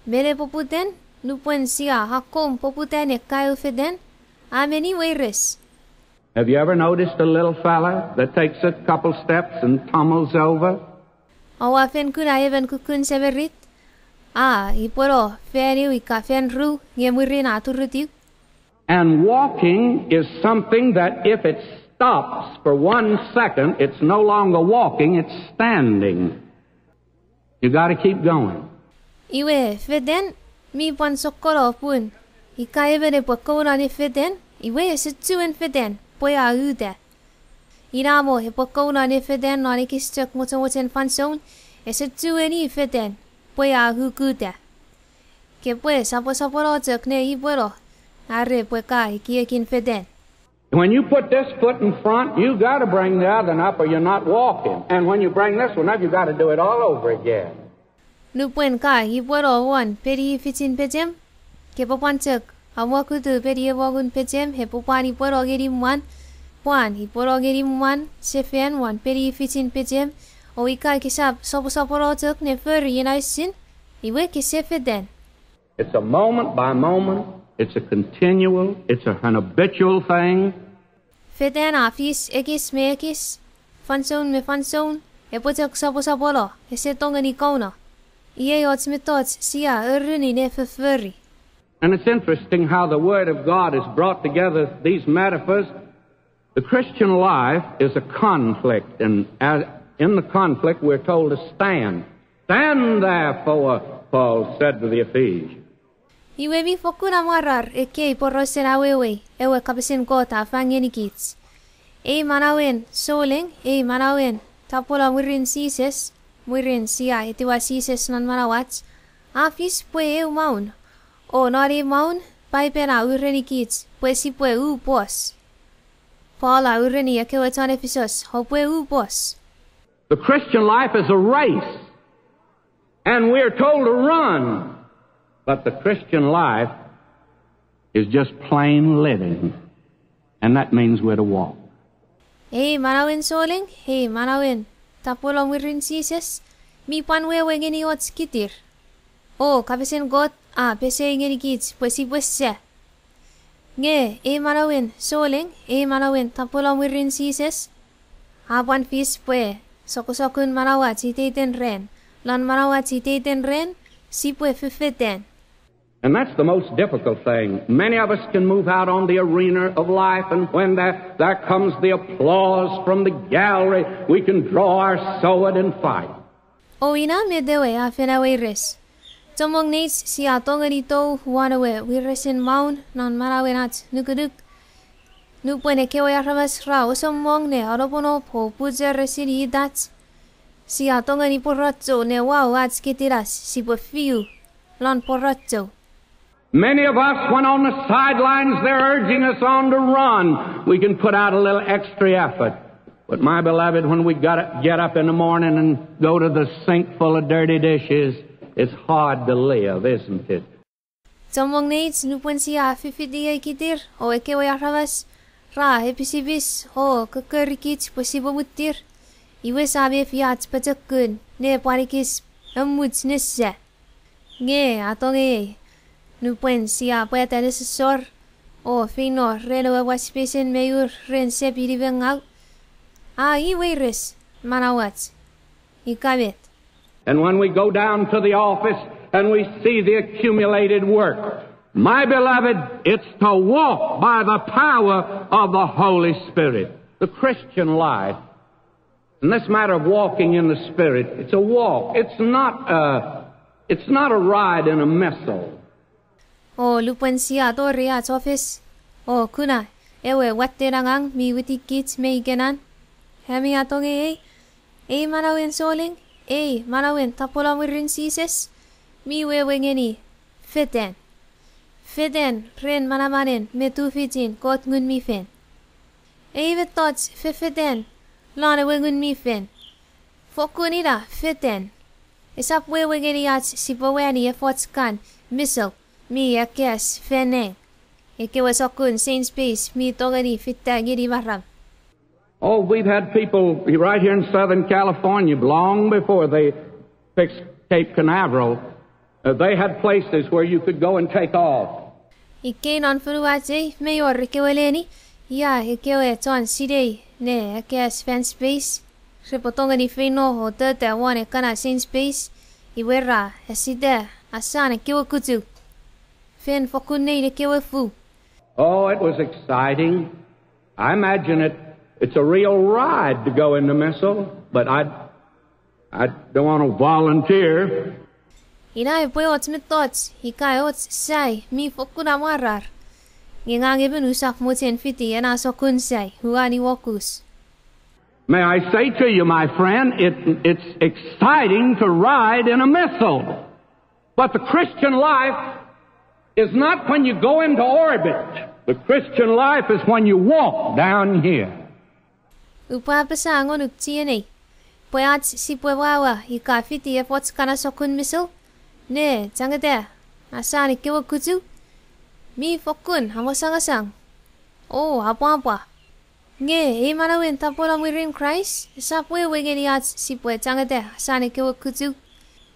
Bere poputen. Nupuen sia hakom poputen e kayo feden. Ameni weiris. Have you ever noticed a little fella that takes a couple steps and tumbles over? Awa fen kuna even kukun severit. Iporo feniu ika fen ru ngemurin aturutiu. And walking is something that if it stops for 1 second, it's no longer walking, it's standing. You got to keep going. Iwe feden mi pon sokoro pun. Ika even pokona ni feden. Iwe situen feden. Poya ude. Inamo pokona ni feden no ni kistek motomoten fanson. Situen I feden. Poya hukude. Que pues sapo tek ne iboro. Arre pueka ikiekin feden. When you put this foot in front, you got to bring the other one up or you're not walking. And when you bring this one up, you got to do it all over again. Nupuen ka iboro one peri fitin pejem. Que popantek awakutu peri wagun pejem he popani poro gerim one. Puan iporo gerim one sefen one peri fitin pejem. O ika kisap sopo tek ne furry yenaisin. Iwe kisefeden. It's a moment by moment. It's a continual, it's an habitual thing. Feden afis ekis me ekis. Fanson me fanson. Epotek sapolo. Esetongani kauna. Ie otsmitots sia uruni ne furry. And it's interesting how the Word of God has brought together these metaphors. The Christian life is a conflict, and in the conflict we're told to stand. Stand therefore, Paul said to the Ephesians. Iwe mi fokuna marar eke porosena wewe ewe Kapasen Kot ngeni kich. Manawen soling manawen tapola murin sises murin sia itiwa sises nan manawats afis pue maun o nari maun pai pena ureni kich pues si pue pos. Paula ureni ekewe tanefisos ho pue pos. The Christian life is a race, and we're told to run. But the Christian life is just plain living. And that means we're to walk. Manawin soling, manawin. Tapolong wirin sises, mi panwewe ngeni ots kitir. Kapasen Kot, pese ngeni kich, pues se. Nge, manawin soling, manawin, tapolong wirin sises. Apan fis pue, sokosokun manawat iteiten ren. Lan manawat iteiten ren, si pue fifeten. And that's the most difficult thing. Many of us can move out on the arena of life, and when there comes the applause from the gallery, we can draw our sword and fight. Ina medewe afena weiris. Tomong neits si atonganito wanawe wirisin maun non marawenat nukuduk. Nupwene kewe arramas ra osomong ne aropono po puja resiri dat. Si atongani porratzo ne wawats kitiras si pofiu lon porratzo. Many of us, when on the sidelines, they're urging us on to run. We can put out a little extra effort. But my beloved, when we got to get up in the morning and go to the sink full of dirty dishes, it's hard to live, isn't it? Tomong neits nupun siya fifidiya kitir o ekewe arramas ra episibis o kakarikits posibomutir. Iwe sabi fiat patakun ne parikis amuts nissa. Nge atong Nupuen siya pueta nesesor o fino reno waspesen meyur ren sepi out. Iweris manawats. Ikabit. And when we go down to the office and we see the accumulated work, my beloved, it's to walk by the power of the Holy Spirit. The Christian life, and this matter of walking in the Spirit, it's a walk. It's not a ride in a missile. Lupuen siya tori at office. Kuna, ewe watte rangang mi witi kits me genan. Hemi atong manawin soling, manawin tapola wirin sises. Mi wewe ngeni, feten. Feden, ren manamanen, metu fitin, Kot Ngunmifel. Even tots, fifeden, lana we Ngunmifel. Fokunida, fiten. Isap we wegeniats si bawani efforts kan, missile, mi akes, feneng. Ike was okun, Saint Space, mi togani fitta giri varam. Oh, we've had people right here in Southern California long before they fixed Cape Canaveral. They had places where you could go and take off. Ike non furuaje, mayor ikeweleni, ya ikewe chon sidei, ne akes fan space. Repotongani fino ho tete wane kana Saint Space, iwera, aside, asana kewe kutu. Fen fokune ne kewe fu. Oh, it was exciting. I imagine it's a real ride to go in the missile, but I don't want to volunteer. Ina e pwe ots mit tots, hikai ots sai, mi fokuna marar. Ngengang eben usak moten fiti ena sokun sai, huani wokus. May I say to you, my friend, it's exciting to ride in a missile. But the Christian life is not when you go into orbit. The Christian life is when you walk down here. Upapasa angon uktiene. Poyat si pwewawa, ikafiti efforts kana sokun missile. Ne, tangade, asani kewa kutu. Mi fokun, hamosangasang. Oh, apa-apa. Nge, manawin tapolang wirin Christ. Sapwe wegeniats si pwe tangade, asani kewa kutu.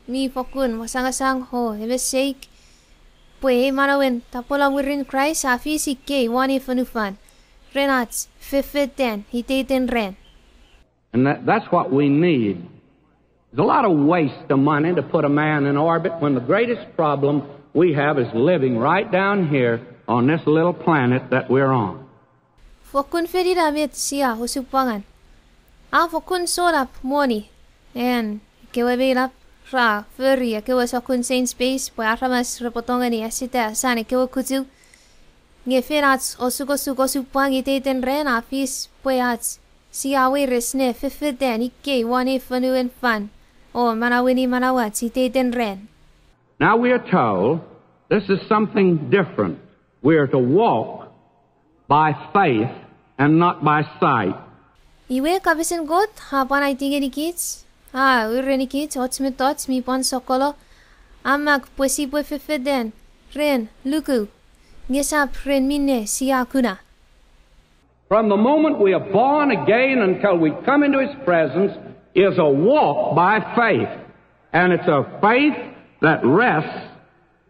Mi fokun, masangasang ho, ebesake. Pwe manawin tapolang wirin Christ, afi si ke, wani fanufan. Renats, fifiten, iteiten ren. And that's what we need. There's a lot of waste of money to put a man in orbit when the greatest problem we have is living right down here on this little planet that we're on. Fokun ferida met siya husupangan. Fokun sorap moni. En kewebelap ra ferry kewa sokun Saint Space po aramas repotongan ni asita sane kewa kutu. Nge ferats osugo supang iteiten ren afis poyats. Siya we resne fifiden ikke wani fanu en fan. O manawini manawat iteiten ren. Now we are told this is something different. We are to walk by faith and not by sight. Iwe Kapasen Kot, hapan ay tingin ni kich. Ure ni kich, ots mi tots, mi pon sokolo. Amak pwesi pwe fifiden. Ren, luku. Ngesap ren mine siya kuna. From the moment we are born again until we come into His presence is a walk by faith. And it's a faith that rests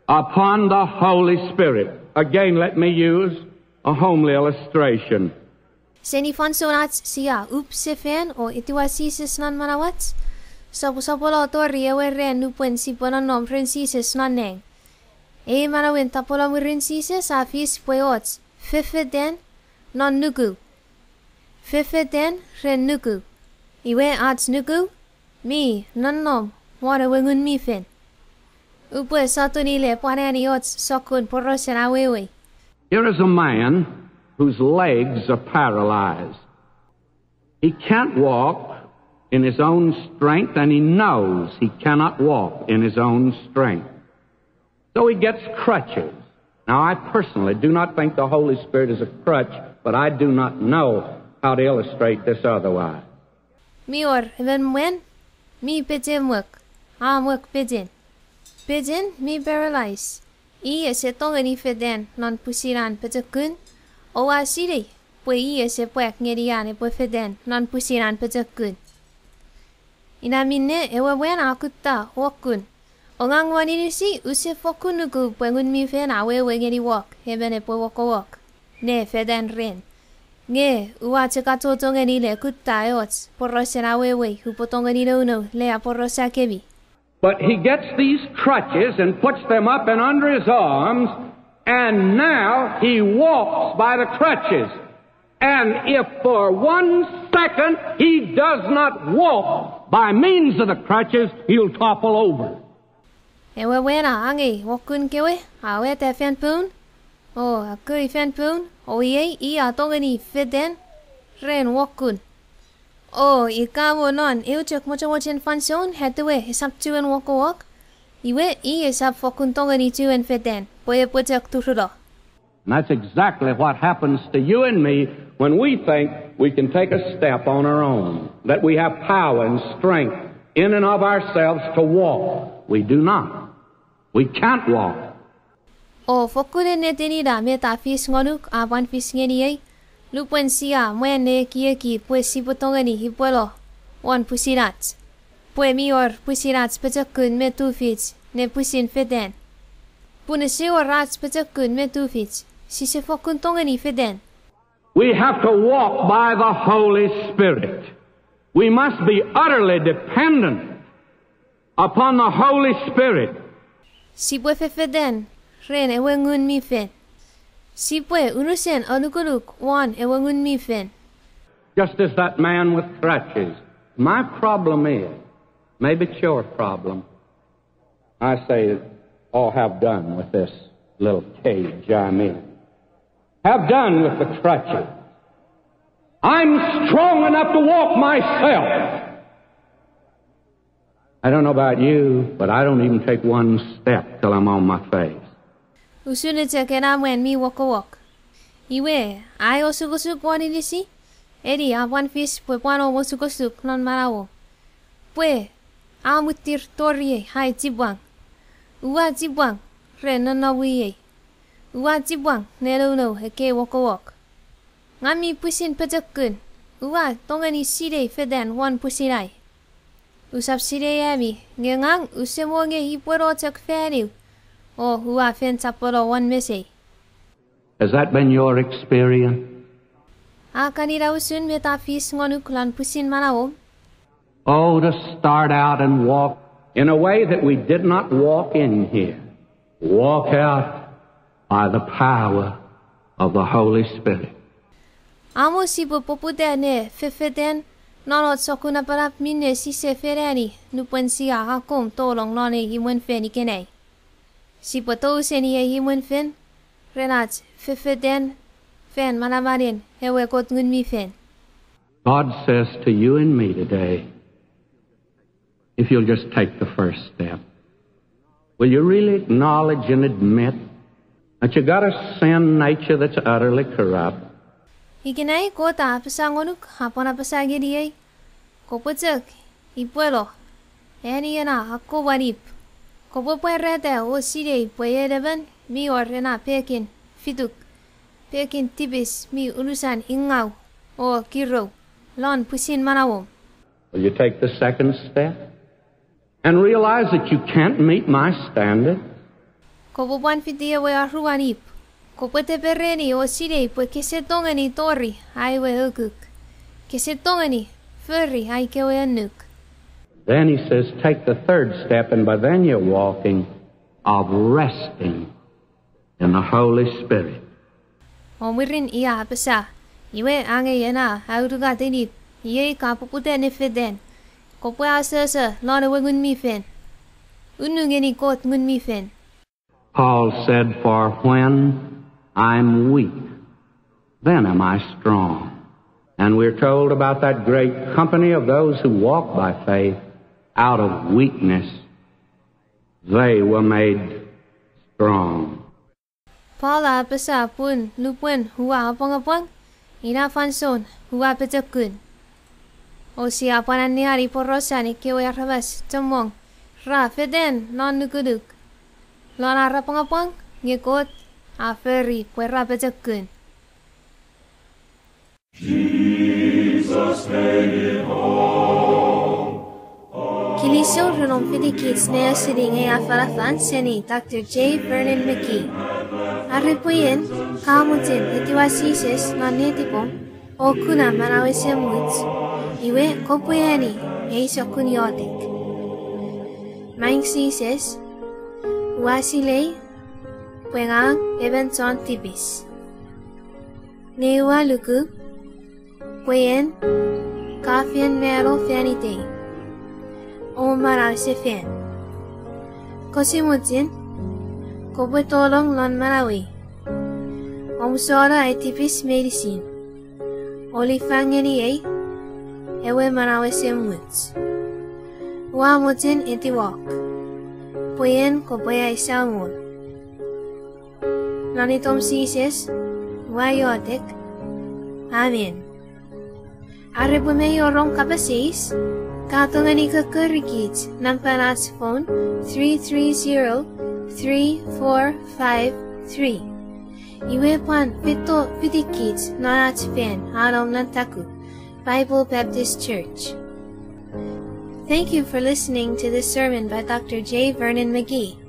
upon the Holy Spirit. Again, let me use a homely illustration. Seni fansonats siya upsefen o itiwasisis nan manawats. Sapo-sapolo tori ewe ren nupwen si ponanom rensisis nan neng. Manawin tapolam rensisis afis pweots. Fifiden non nuku. Fifiden ren nuku. Iwe ats nuku. Mi nanom wana wengun mifen. Upwe sato nile panani ots sokun porosen awewe. Here is a man whose legs are paralyzed. He can't walk in his own strength, and he knows he cannot walk in his own strength. So he gets crutches. Now, I personally do not think the Holy Spirit is a crutch, but I do not know how to illustrate this otherwise. Mior, even when? Mi pidgin work. Work pidgin. Pidgin, mi paralyzed. Se tongani feden non pusiran petakun. O asiri, pwe se pwek ngeriane pwe feden non pusiran petakun. Inamine ewe wen akutta wakun. Ongang wanirisi use fokunuku pwe ngunmifen awewe ngeri wak. Hebene pwe wak. Ne feden ren. Nge uwache katotongani le kutta eots. Porosen awewe hupotongani no lea porosa kebi. But he gets these crutches and puts them up and under his arms, and now he walks by the crutches. And if for 1 second he does not walk by means of the crutches, he'll topple over. Ewe wena angi wakun kewe, awe te fen poon. O akui fen poon, o I atongani feden, ren wakun. O ikawo non, iuchuk mochen fanson, hetuwe, isap tuen walk. Iwe isap fokun tongani tuen feden, pwe pwechak tururo. And that's exactly what happens to you and me when we think we can take a step on our own, that we have power and strength in and of ourselves to walk. We do not. We can't walk. O fokure ne tenida me ta fis ngonuk awan fis ngeni ay. Lupwen siya mwen ne kieki pwe sipotongani hipwelo. Wan pusirats. Pwe mior pusirats pechakun me tufits ne pusin feden. Pune siwa rats pechakun me tufits. Si se fokun tongani feden. We have to walk by the Holy Spirit. We must be utterly dependent upon the Holy Spirit. Si pwe feden, ren ewe ngunmifel. Si pwe unusen anukuluk wan ewe ngunmifel. Just as that man with crutches. My problem is, maybe it's your problem. I say, oh, have done with this little cage I'm in. Have done with the crutches. I'm strong enough to walk myself. I don't know about you, but I don't even take one step till I'm on my face. Usunete kena mwen mi wok. Iwe, ay osugusuk wanilisi? Edi awan fis pwe pwano mosugusuk non marawo. Pwe, amutir tori hai tibwang. Uwa tibwang, re nanawiye. Uwa tibwang, neluno heke wok. Ngami pusin pejakun. Uwa tongani sire feden wan pusinay. Usap sire yami, ngengang usemo nge hipwero chak feniw. O uwa fen taporo wan mese. Has that been your experience? Kanira usun metafis ngonuk lan pusin manawo. Oh, to start out and walk in a way that we did not walk in here. Walk out by the power of the Holy Spirit. Amo sipo popude ne fefeden nanot sokuna parap minne si se ferani nupen siya hakom tolong nane himun feni kenay. Sipo to seni himun fen renat fefeden fen manamarin hewe Kot Ngunmifel. God says to you and me today, if you'll just take the first step, will you really acknowledge and admit that you got a sin nature that's utterly corrupt? Ikinay ko ta pasangonuk hapon pasagiri kopotsak ipwelo eni na ako warip kopo puerete o sire puereban mi orena pekin fituk pekin tibis mi ulusan ingaw o kiro lon pusin manawom. Will you take the second step and realize that you can't meet my standard? Kopo puan fitia we arruanip kopo te perreni o sire pue kese tongani tori ai we hukuk kese tongani furry ai ke we anuk. Then he says, take the third step, and by then you're walking of resting in the Holy Spirit. Omirin iya pesa, iwe ange yana hauruga tenit, iye kapupute ne feden, kopo asasa lana we Ngunmifel, ngeni Kot Ngunmifel. Paul said, for when I'm weak, then am I strong. And we're told about that great company of those who walk by faith out of weakness. They were made strong. Paul apesa pun lupun huwa apang ina fanson huwa pejakun. O siya panan ni hari porosan ikewe arabas temong ra feden non nukuduk. Lona rapang ngekot aferi puera pejakun. Jesus made it all. Kilisou rongorong kids na siring ay afalafal seni Dr. Vernon McGee. Aripuyen, kamutin itiwasises na netipong o kuna manawesem woods. Iwe kopuyani ay sokunyotik. Meinisin, auseling, puengang ebenson tibis. Newa luku, puyen, kafien mero fianite. O marase fian. Kosimutin, koputolong lon marawi. Omsora ay tipis meinisin. Olifangeni ay ewe manawesem woods. Wamutin iti walk. Puyen kopaya isamul. nanitom sises, wayotek. Amen. Arrebumeyorong kapasis, katungani kakurikit ng panas phone 330-3453. Iwepan pito pitikit na letipen arong nantaku, Bible Baptist Church. Thank you for listening to this sermon by Dr. J. Vernon McGee.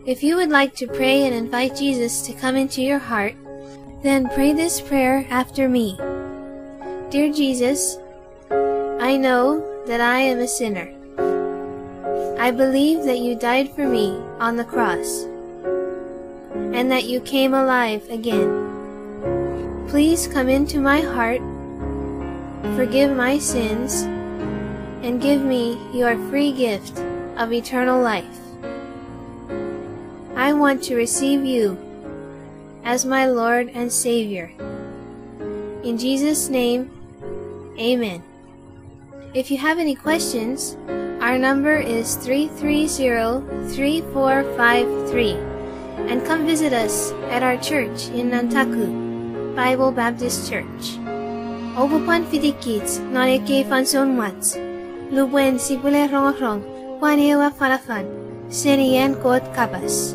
If you would like to pray and invite Jesus to come into your heart, then pray this prayer after me. Dear Jesus, I know that I am a sinner. I believe that you died for me on the cross, and that you came alive again. Please come into my heart, forgive my sins, and give me your free gift of eternal life. I want to receive you as my Lord and Savior. In Jesus' name, Amen. If you have any questions, our number is 330-3453, and come visit us at our church in Nantaku, Bible Baptist Church. Obupan fidikit noneke fanson wats, lubwen sipule rongorong, kwanewa falafal, senian kot kapas.